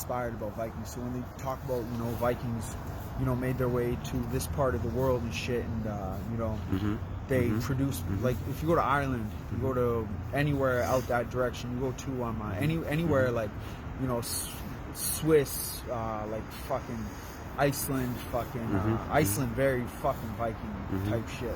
inspired about Vikings. So when they talk about, you know, Vikings, you know, made their way to this part of the world and shit, and you know, they produce, like, if you go to Ireland, you go to anywhere out that direction, you go to anywhere like, you know, Swiss, like fucking Iceland, fucking Iceland, very fucking Viking type shit.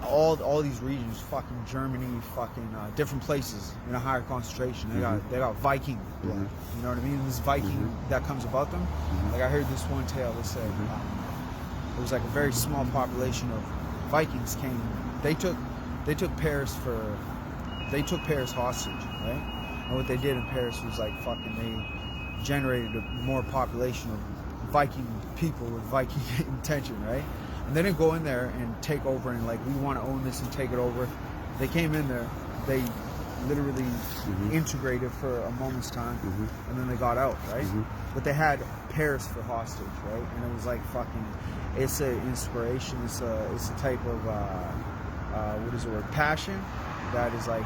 All these regions, fucking Germany, fucking different places in a higher concentration. They got Viking blood. You know what I mean? This Viking that comes about them. Like I heard this one tale. They said it was like a very small population of Vikings came. They took Paris hostage, right? And what they did in Paris was like fucking they generated a more population of Viking people with Viking intention, right? And they didn't go in there and take over and like, we want to own this and take it over. They came in there, they literally integrated for a moment's time, and then they got out, right? But they had Paris for hostage, right? And it was like fucking, it's an inspiration, it's a type of, what is the word, passion that is like,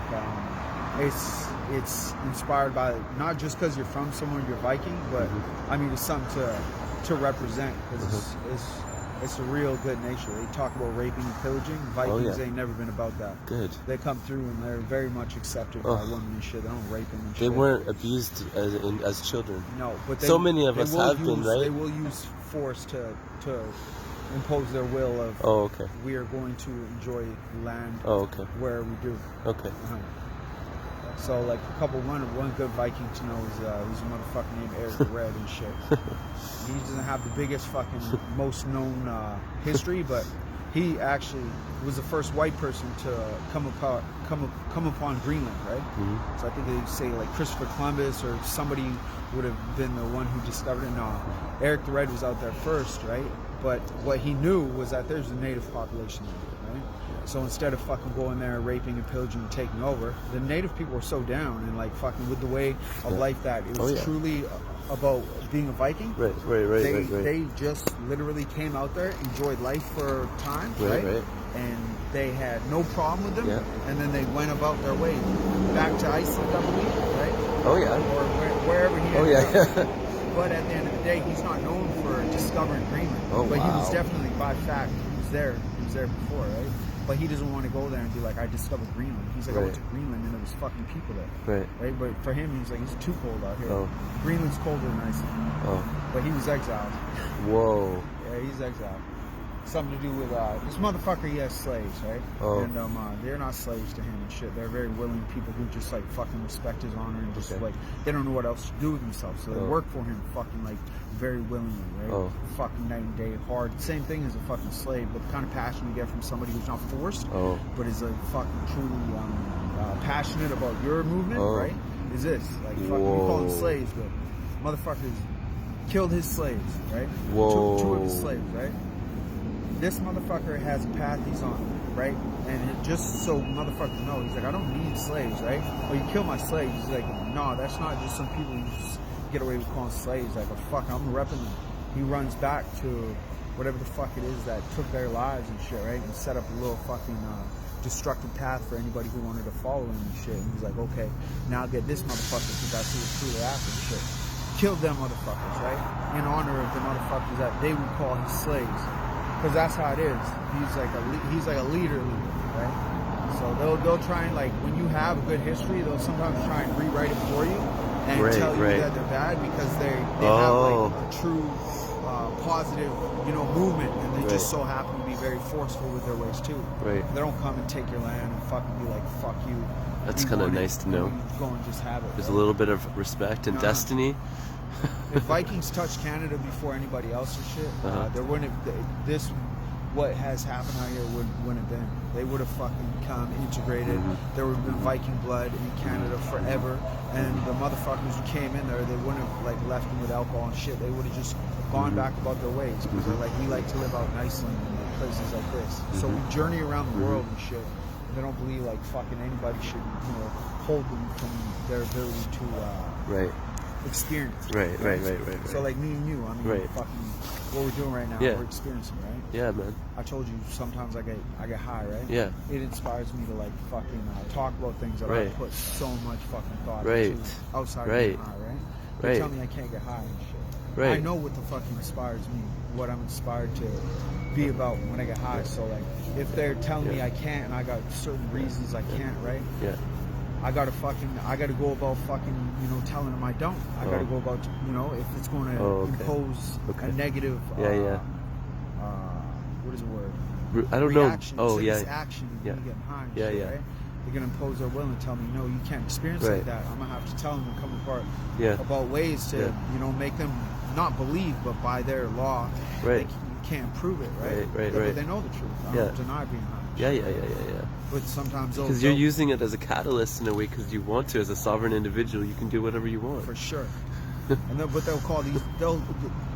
it's inspired by, not just because you're from somewhere, you're Viking, but I mean, it's something to represent, because it's a real good nature. They talk about raping and pillaging. Vikings ain't never been about that. Good. They come through and they're very much accepted by women and shit. They don't rape them and shit. They weren't abused as children. No, but so many of us have been, right? They will use force to impose their will of. We are going to enjoy land. Where we do. So like one good Viking to know is he's a motherfucker named Eric the Red and shit. He doesn't have the biggest fucking most known history, but he actually was the first white person to come upon Greenland, right? So I think they say like Christopher Columbus or somebody would have been the one who discovered it. No, Eric the Red was out there first, right? But what he knew was that there's a native population there, right? So instead of fucking going there, raping and pillaging and taking over, the native people were so down and like fucking with the way of life that it was truly about being a Viking. They just literally came out there, enjoyed life for a time, right? And they had no problem with them. And then they went about their way back to Iceland, I believe, right? Or wherever he ended up. But at the end of the day, he's not known for discovering Greenland. But he was definitely, by fact, he was there before, right? But he doesn't want to go there and be like, I discovered Greenland. He's like, I went to Greenland and there was fucking people there. Right? But for him, he's like, it's too cold out here. Greenland's colder than Iceland. But he was exiled. Whoa. Yeah, he's exiled. Something to do with, this motherfucker, he has slaves, right? And they're not slaves to him and shit. They're very willing people who just like fucking respect his honor and just like, they don't know what else to do with themselves. So they work for him fucking like very willingly, right? Fucking night and day, hard. Same thing as a fucking slave, but the kind of passion you get from somebody who's not forced, but is like fucking truly passionate about your movement, right? Is this. Like, fucking, we call them slaves, but motherfuckers killed his slaves, right? Two of his slaves, right? This motherfucker has a path he's on, right? And just so motherfuckers know, he's like, I don't need slaves, right? Oh, you kill my slaves. He's like, no, that's not just some people you just get away with calling slaves. Like, oh, fuck, I'm repping them. He runs back to whatever the fuck it is that took their lives and shit, right? And set up a little fucking destructive path for anybody who wanted to follow him and shit. And he's like, okay, now I'll get this motherfucker because that's who was truly after and shit. Killed them motherfuckers, right? In honor of the motherfuckers that they would call his slaves. Because that's how it is. He's like a leader, right? So they'll try and, like, when you have a good history, they'll sometimes try and rewrite it for you and tell you that they're bad because they have like a true positive, you know, movement, and they just so happen to be very forceful with their ways too. They don't come and take your land and fucking be like, fuck you. That's kind of nice to know. Go and just have it. There's a little bit of respect and destiny. If Vikings touched Canada before anybody else and shit, there wouldn't have, this, what has happened out here wouldn't have been. They would have fucking become integrated. There would have been Viking blood in Canada forever, and the motherfuckers who came in there, they wouldn't have like left them with alcohol and shit. They would have just gone back about their ways because they're like, we like to live out in Iceland and like places like this. So we journey around the world and shit. They don't believe like fucking anybody should, you know, hold them from their ability to experience. Right. So like me and you, I mean, fucking what we're doing right now, we're experiencing, right? Yeah, man. I told you sometimes I get high, right? Yeah. It inspires me to like fucking talk about things that I put so much fucking thought into outside of being high, right? They Right. tell me I can't get high and shit. Right. I know what the fuck inspires me, what I'm inspired to be about when I get high. So like, if they're telling me I can't and I got certain reasons I can't, right? Yeah. I gotta go about fucking, you know, telling them I don't. I gotta go about, you know, if it's going to impose a negative, what is the word? I don't reaction know. Oh, to yeah. this action of me getting high and Yeah, shit, yeah. right? They're gonna impose their will and tell me, no, you can't experience like that. I'm gonna have to tell them and come apart about ways to, you know, make them not believe, but by their law, you can't prove it, right? But they know the truth. I don't deny being high. Yeah. But sometimes Because you're using it as a catalyst in a way, because you want to, as a sovereign individual, you can do whatever you want. For sure. And but they'll call these,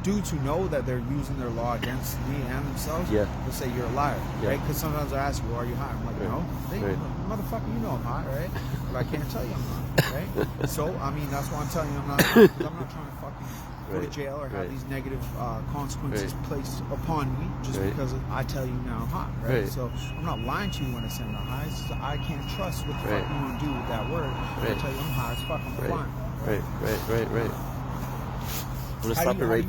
dudes who know that they're using their law against me and themselves, they'll say you're a liar, right? Because sometimes I ask you, are you high? I'm like, no. Motherfucker, you know I'm high, right? But I can't tell you I'm high, right? So, I mean, that's why I'm telling you I'm not high, because I'm not trying to fucking go to jail or have these negative consequences placed upon me just because I tell you now I'm high, right? So I'm not lying to you when I say I'm not high. It's just I can't trust what the fuck you want to do with that word. I tell you I'm high as fuck, I'm flying. Right. I'm gonna stop it right there.